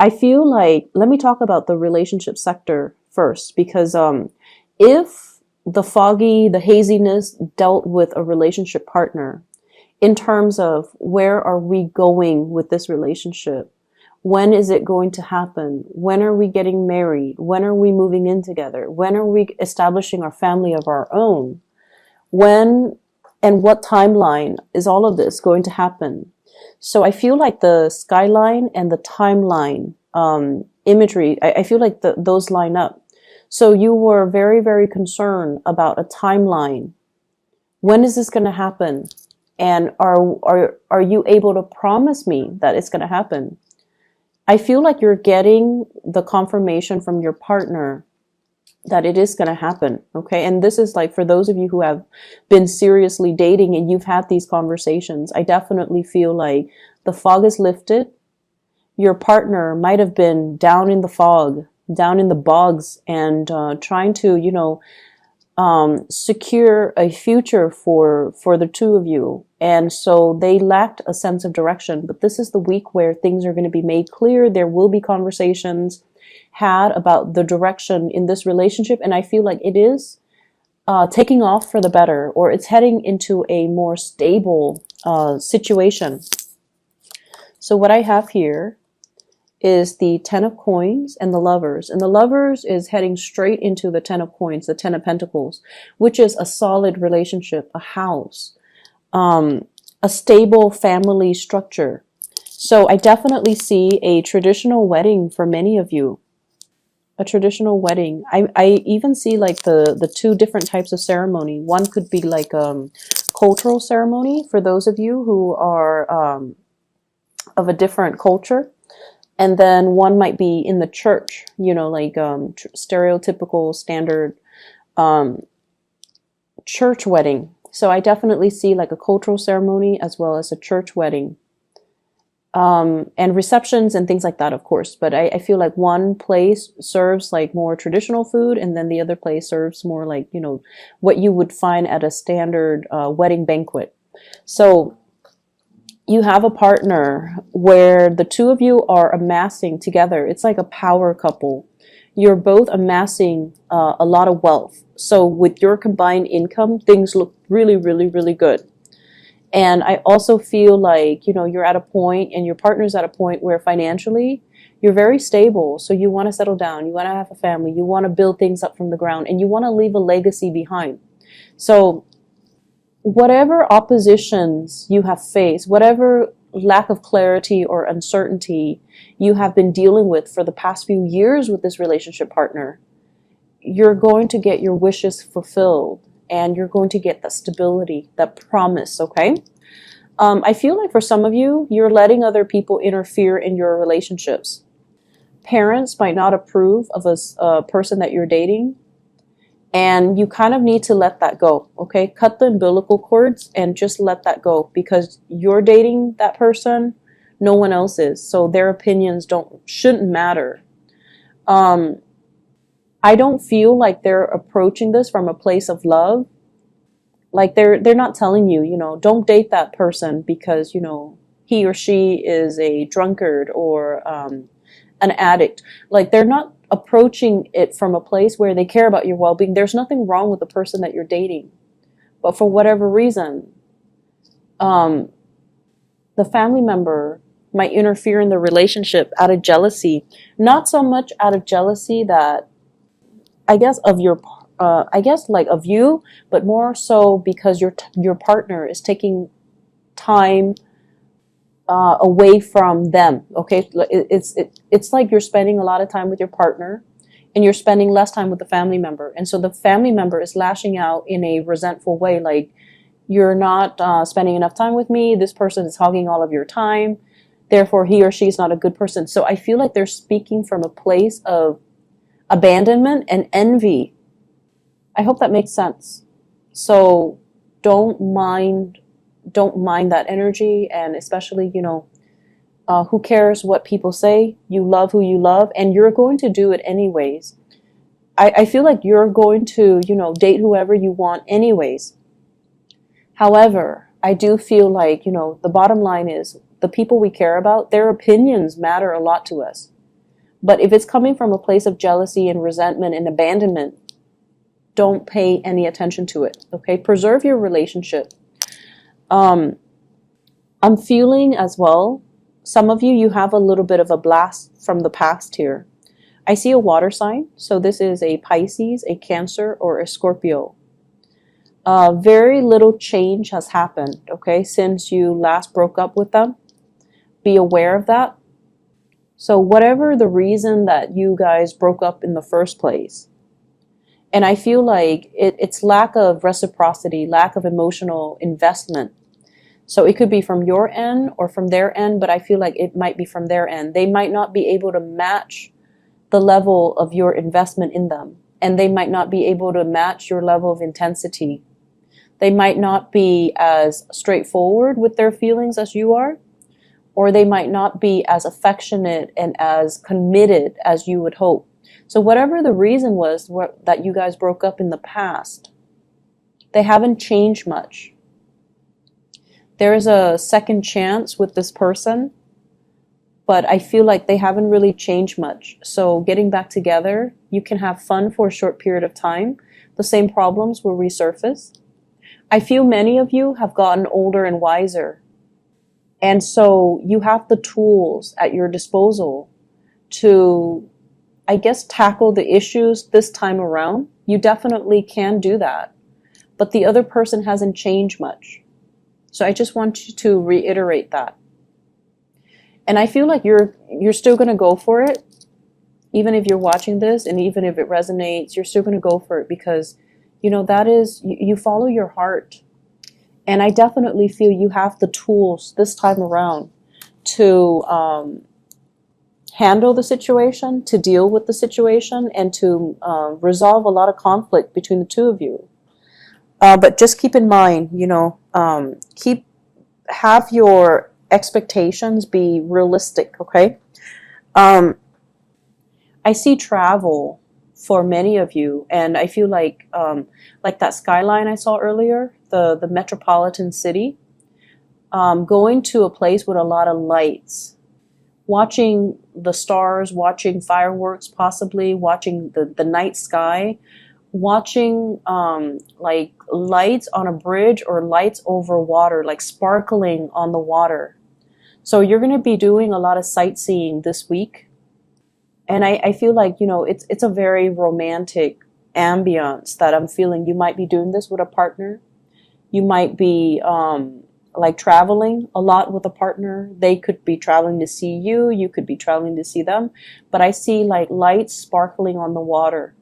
I feel like, let me talk about the relationship sector first, because if the foggy, the haziness dealt with a relationship partner in terms of where are we going with this relationship? When is it going to happen? When are we getting married? When are we moving in together? When are we establishing our family of our own? When and what timeline is all of this going to happen? So I feel like the skyline and the timeline imagery, I feel like those line up. So you were very, very concerned about a timeline. When is this going to happen? And are you able to promise me that it's going to happen? I feel like you're getting the confirmation from your partner that it is going to happen. Okay. And this is like for those of you who have been seriously dating and you've had these conversations, I definitely feel like the fog is lifted. Your partner might have been down in the fog, down in the bogs, and trying to, secure a future for the two of you. And so they lacked a sense of direction. But this is the week where things are going to be made clear. There will be conversations had about the direction in this relationship. And I feel like it is taking off for the better, or it's heading into a more stable situation. So what I have here is the Ten of Coins and the Lovers. And the Lovers is heading straight into the Ten of Coins, the Ten of Pentacles, which is a solid relationship, a house, a stable family structure. So I definitely see a traditional wedding for many of you. A traditional wedding. I even see like the two different types of ceremony. One could be like cultural ceremony for those of you who are of a different culture. And then one might be in the church, like stereotypical standard church wedding. So I definitely see like a cultural ceremony as well as a church wedding. And receptions and things like that, of course. But I feel like one place serves like more traditional food, and then the other place serves more like, what you would find at a standard wedding banquet. So you have a partner where the two of you are amassing together. It's like a power couple. You're both amassing a lot of wealth. So with your combined income, things look really, really, really good. And I also feel like, you're at a point and your partner's at a point where financially you're very stable. So you want to settle down. You want to have a family. You want to build things up from the ground, and you want to leave a legacy behind. So whatever oppositions you have faced, whatever lack of clarity or uncertainty you have been dealing with for the past few years with this relationship partner, you're going to get your wishes fulfilled, and you're going to get that stability, that promise, okay? I feel like for some of you, you're letting other people interfere in your relationships. Parents might not approve of a person that you're dating, and you kind of need to let that go, okay? Cut the umbilical cords and just let that go, because you're dating that person, no one else is. So their opinions shouldn't matter. I don't feel like they're approaching this from a place of love. Like they're not telling you, don't date that person because, he or she is a drunkard or an addict. Like they're not approaching it from a place where they care about your well-being. There's nothing wrong with the person that you're dating. But for whatever reason, the family member might interfere in the relationship out of jealousy. Not so much out of jealousy that, I guess, of you, but more so because your partner is taking time away from them. Okay, it's like you're spending a lot of time with your partner, and you're spending less time with the family member, and so the family member is lashing out in a resentful way, like you're not spending enough time with me. This person is hogging all of your time. Therefore, he or she is not a good person. So I feel like they're speaking from a place of abandonment and envy. I hope that makes sense. So don't mind that energy, and especially, who cares what people say? You love who you love, and you're going to do it anyways. I feel like you're going to, date whoever you want anyways. However, I do feel like, the bottom line is the people we care about, their opinions matter a lot to us. But if it's coming from a place of jealousy and resentment and abandonment, don't pay any attention to it. Okay, preserve your relationship. um I'm feeling as well, some of you, you have a little bit of a blast from the past here. I see a water sign, so this is a Pisces, a Cancer, or a Scorpio. Very little change has happened, okay, since you last broke up with them. Be aware of that. So whatever the reason that you guys broke up in the first place, and I feel like it's lack of reciprocity, lack of emotional investment. So it could be from your end or from their end, but I feel like it might be from their end. They might not be able to match the level of your investment in them, and they might not be able to match your level of intensity. They might not be as straightforward with their feelings as you are, or they might not be as affectionate and as committed as you would hope. So whatever the reason was that you guys broke up in the past, they haven't changed much. There is a second chance with this person, but I feel like they haven't really changed much. So getting back together, you can have fun for a short period of time. The same problems will resurface. I feel many of you have gotten older and wiser. And so you have the tools at your disposal to, I guess, tackle the issues this time around. You definitely can do that. But the other person hasn't changed much. So I just want you to reiterate that. And I feel like you're still going to go for it. Even if you're watching this and even if it resonates, you're still going to go for it because, you know, that is, you follow your heart. And I definitely feel you have the tools this time around to handle the situation, to deal with the situation, and to resolve a lot of conflict between the two of you. But just keep in mind, you know, have your expectations be realistic, okay? I see travel for many of you, and I feel like that skyline I saw earlier, the metropolitan city, going to a place with a lot of lights, watching the stars, watching fireworks, possibly watching the night sky, watching like lights on a bridge or lights over water, like sparkling on the water. So you're going to be doing a lot of sightseeing this week. And I feel like, you know, it's a very romantic ambience that I'm feeling. You might be doing this with a partner. You might be like traveling a lot with a partner. They could be traveling to see you. You could be traveling to see them. But I see like lights sparkling on the water.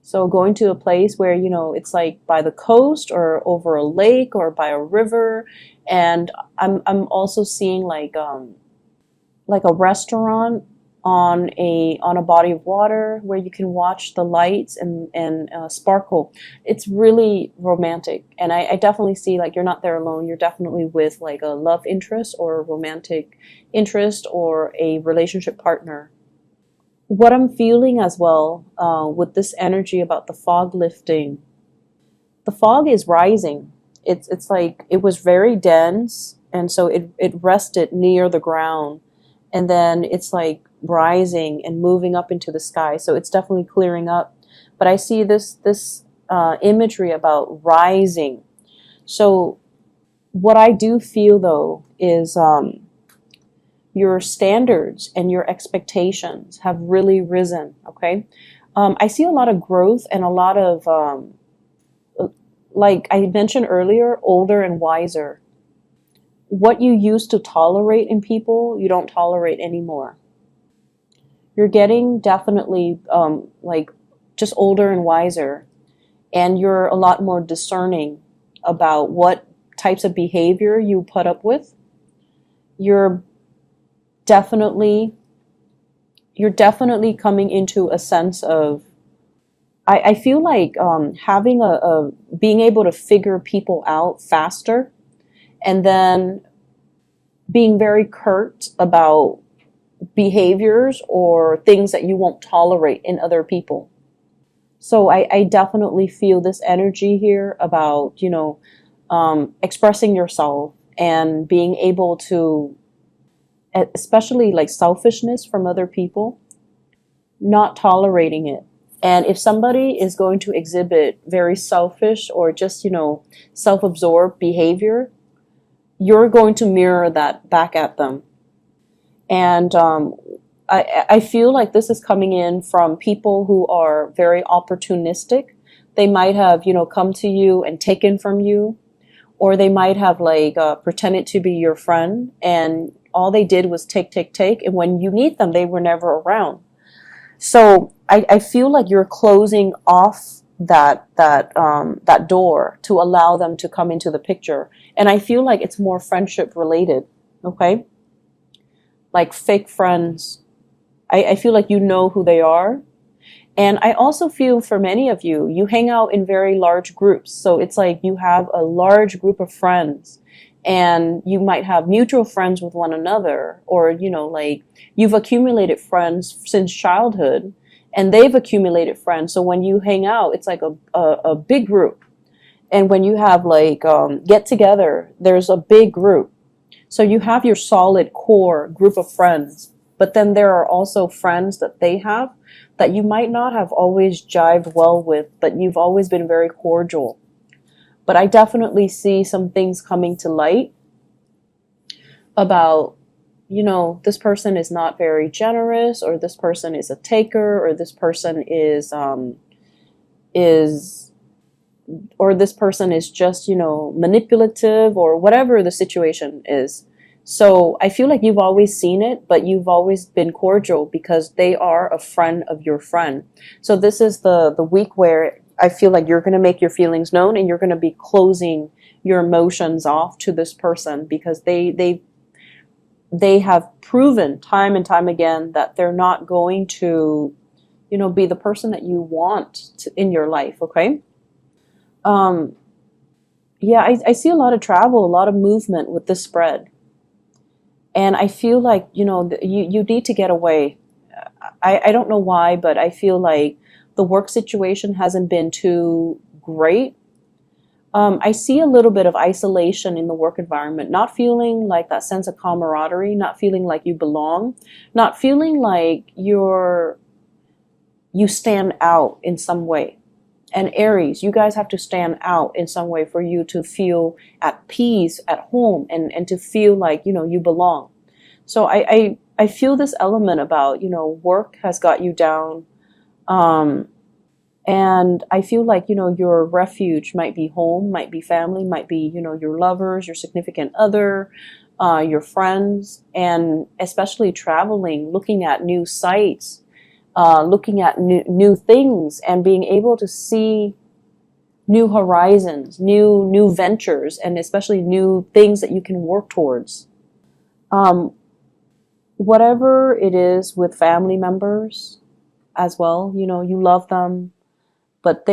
So going to a place where, you know, it's like by the coast or over a lake or by a river. And I'm also seeing like a restaurant on a body of water where you can watch the lights and sparkle. It's really romantic. And I definitely see like you're not there alone. You're definitely with like a love interest or a romantic interest or a relationship partner. What I'm feeling as well with this energy about the fog lifting, the fog is rising. It's like it was very dense, and so it rested near the ground, and then it's like rising and moving up into the sky. So it's definitely clearing up. But I see this imagery about rising. So what I do feel though is your standards and your expectations have really risen, okay? I see a lot of growth and a lot of, like I mentioned earlier, older and wiser. What you used to tolerate in people, you don't tolerate anymore. You're getting definitely like just older and wiser, and you're a lot more discerning about what types of behavior you put up with. You're definitely coming into a sense of, I feel like having being able to figure people out faster, and then being very curt about behaviors or things that you won't tolerate in other people. So I definitely feel this energy here about, you know, expressing yourself and being able to, especially like selfishness from other people. not tolerating it. And if somebody is going to exhibit very selfish or just, self-absorbed behavior, you're going to mirror that back at them. And I feel like this is coming in from people who are very opportunistic. They might have, come to you and taken from you, or they might have like pretended to be your friend, and all they did was take, take, take. And when you need them, they were never around. So I feel like you're closing off that door to allow them to come into the picture. And I feel like it's more friendship related. Okay. Like fake friends. I feel like you know who they are. And I also feel for many of you, you hang out in very large groups. So it's like you have a large group of friends, and you might have mutual friends with one another, or, like you've accumulated friends since childhood and they've accumulated friends. So when you hang out, it's like a big group. And when you have like get together, there's a big group. So you have your solid core group of friends, but then there are also friends that they have that you might not have always jived well with, but you've always been very cordial. But I definitely see some things coming to light about, this person is not very generous, or this person is a taker, or this person or this person is just, manipulative, or whatever the situation is. So I feel like you've always seen it, but you've always been cordial because they are a friend of your friend. So this is the week where I feel like you're going to make your feelings known, and you're going to be closing your emotions off to this person, because they have proven time and time again that they're not going to, be the person that you want in your life. Okay. Yeah, I see a lot of travel, a lot of movement with this spread. And I feel like, you need to get away. I don't know why, but I feel like the work situation hasn't been too great. I see a little bit of isolation in the work environment, not feeling like that sense of camaraderie, not feeling like you belong, not feeling like you stand out in some way. And Aries, you guys have to stand out in some way for you to feel at peace at home, and to feel like, you belong. So I feel this element about, work has got you down. And I feel like, your refuge might be home, might be family, might be, your lovers, your significant other, your friends, and especially traveling, looking at new sites, looking at new things, and being able to see new horizons, new ventures, and especially new things that you can work towards. Whatever it is with family members as well, you love them, but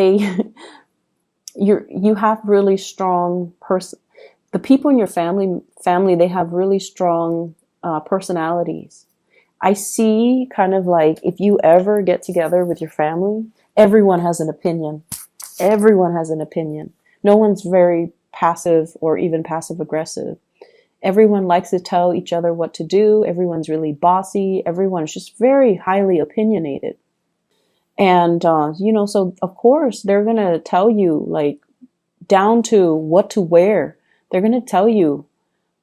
you have really strong the people in your family, they have really strong personalities. I see kind of like, if you ever get together with your family, everyone has an opinion. Everyone has an opinion. No one's very passive or even passive aggressive. Everyone likes to tell each other what to do. Everyone's really bossy. Everyone's just very highly opinionated. And, so of course they're going to tell you, like, down to what to wear. They're going to tell you,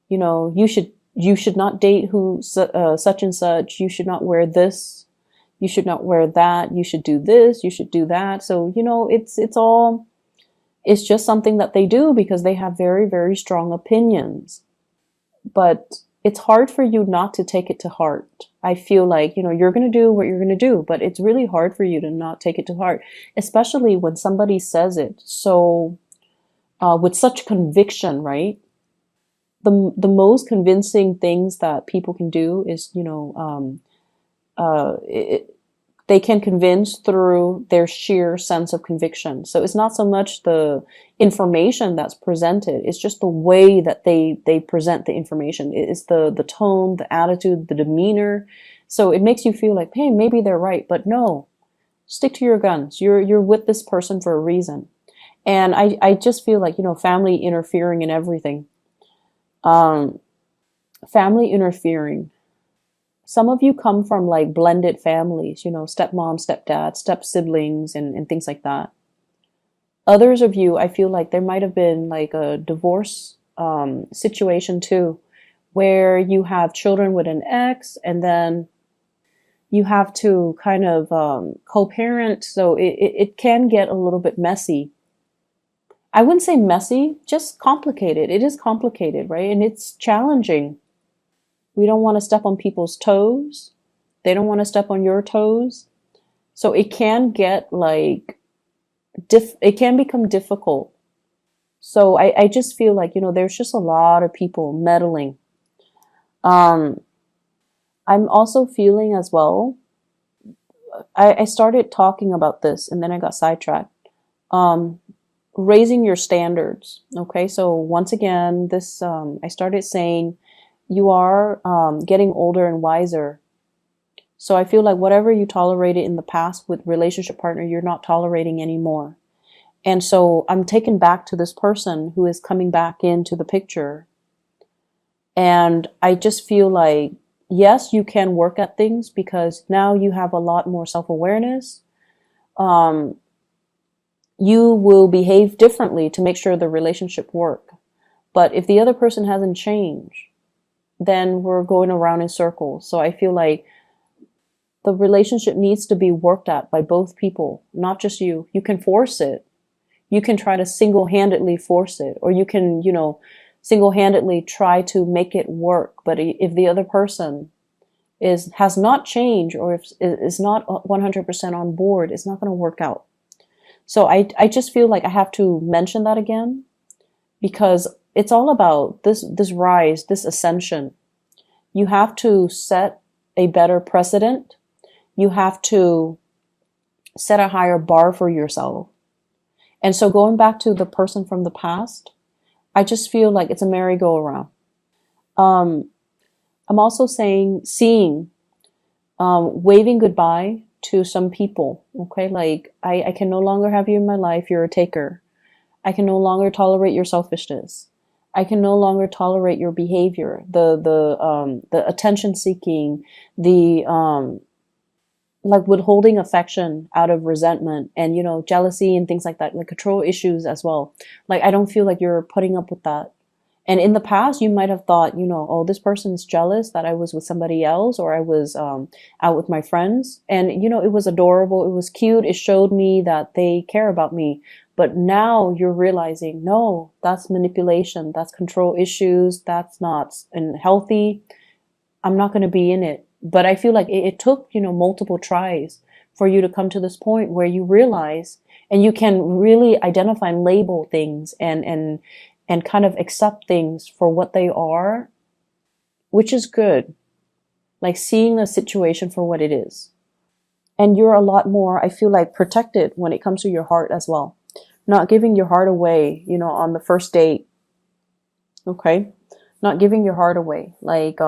you should not date such and such. You should not wear this. You should not wear that. You should do this. You should do that. So, it's just something that they do because they have very, very strong opinions. But it's hard for you not to take it to heart. I feel like, you're going to do what you're going to do, but it's really hard for you to not take it to heart, especially when somebody says it so, with such conviction, right? The most convincing things that people can do is, they can convince through their sheer sense of conviction. So it's not so much the information that's presented, it's just the way that they present the information. It's the tone, the attitude, the demeanor. So it makes you feel like, hey, maybe they're right, but no, stick to your guns. You're with this person for a reason. And I just feel like, family interfering in everything. Family interfering. Some of you come from like blended families, stepmom, stepdad, step siblings, and things like that. Others of you, I feel like there might have been like a divorce situation too, where you have children with an ex, and then you have to kind of co-parent. So it can get a little bit messy. I wouldn't say messy, just complicated. It is complicated, right? And it's challenging. We don't want to step on people's toes. They don't want to step on your toes. So it can get like, it can become difficult. So I just feel like, there's just a lot of people meddling. I'm also feeling as well, I started talking about this and then I got sidetracked. Raising your standards. Okay. So once again, this, I started saying you are, getting older and wiser. So I feel like whatever you tolerated in the past with relationship partner, you're not tolerating anymore. And so I'm taken back to this person who is coming back into the picture. And I just feel like, yes, you can work at things because now you have a lot more self-awareness. You will behave differently to make sure the relationship work. But if the other person hasn't changed, then we're going around in circles. So I feel like the relationship needs to be worked at by both people, not just you. You can force it. You can try to single-handedly force it, or you can, single-handedly try to make it work. But if the other person has not changed, or if is not 100% on board, it's not going to work out. So I just feel like I have to mention that again, because it's all about this rise, this ascension. You have to set a better precedent. You have to set a higher bar for yourself. And so going back to the person from the past, I just feel like it's a merry-go-round. I'm also seeing, waving goodbye to some people. Okay. Like I can no longer have you in my life. You're a taker. I can no longer tolerate your selfishness. I can no longer tolerate your behavior, the attention seeking, like withholding affection out of resentment and, jealousy and things like that, like control issues as well. Like, I don't feel like you're putting up with that. And in the past, you might have thought, oh, this person's jealous that I was with somebody else, or I was out with my friends. And, it was adorable. It was cute. It showed me that they care about me. But now you're realizing, no, that's manipulation. That's control issues. That's not healthy. I'm not going to be in it. But I feel like it took, multiple tries for you to come to this point where you realize, and you can really identify and label things and kind of accept things for what they are, which is good. Like seeing a situation for what it is. And you're a lot more, I feel like, protected when it comes to your heart as well. Not giving your heart away, on the first date. Okay? Not giving your heart away. Like,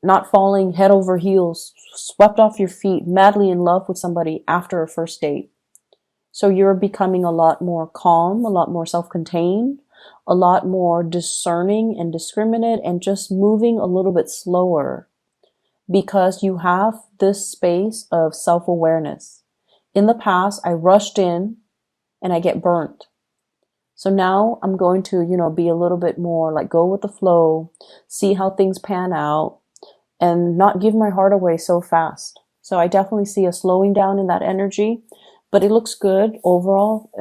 not falling head over heels, swept off your feet, madly in love with somebody after a first date. So you're becoming a lot more calm, a lot more self-contained, a lot more discerning and discriminate, and just moving a little bit slower because you have this space of self-awareness. In the past, I rushed in and I get burnt. So now I'm going to, be a little bit more like go with the flow, see how things pan out, and not give my heart away so fast. So I definitely see a slowing down in that energy, but it looks good overall.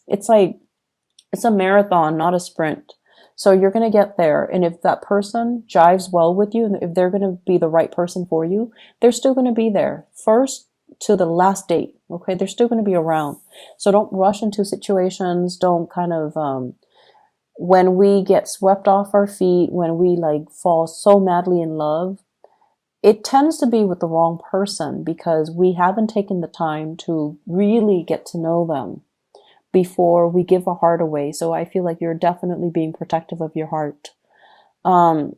It's a marathon, not a sprint. So you're going to get there. And if that person jives well with you, and if they're going to be the right person for you, they're still going to be there first to the last date. Okay. They're still going to be around. So don't rush into situations. Don't kind of, when we get swept off our feet, when we like fall so madly in love, it tends to be with the wrong person because we haven't taken the time to really get to know them before we give our heart away. So I feel like you're definitely being protective of your heart. For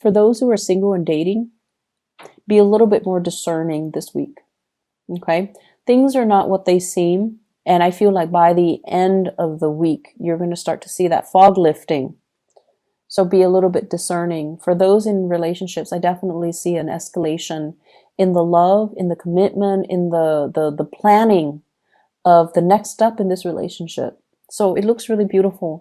those who are single and dating, be a little bit more discerning this week. Okay. Things are not what they seem. And I feel like by the end of the week, you're going to start to see that fog lifting. So be a little bit discerning. For those in relationships, I definitely see an escalation in the love, in the commitment, in the planning of the next step in this relationship. So it looks really beautiful.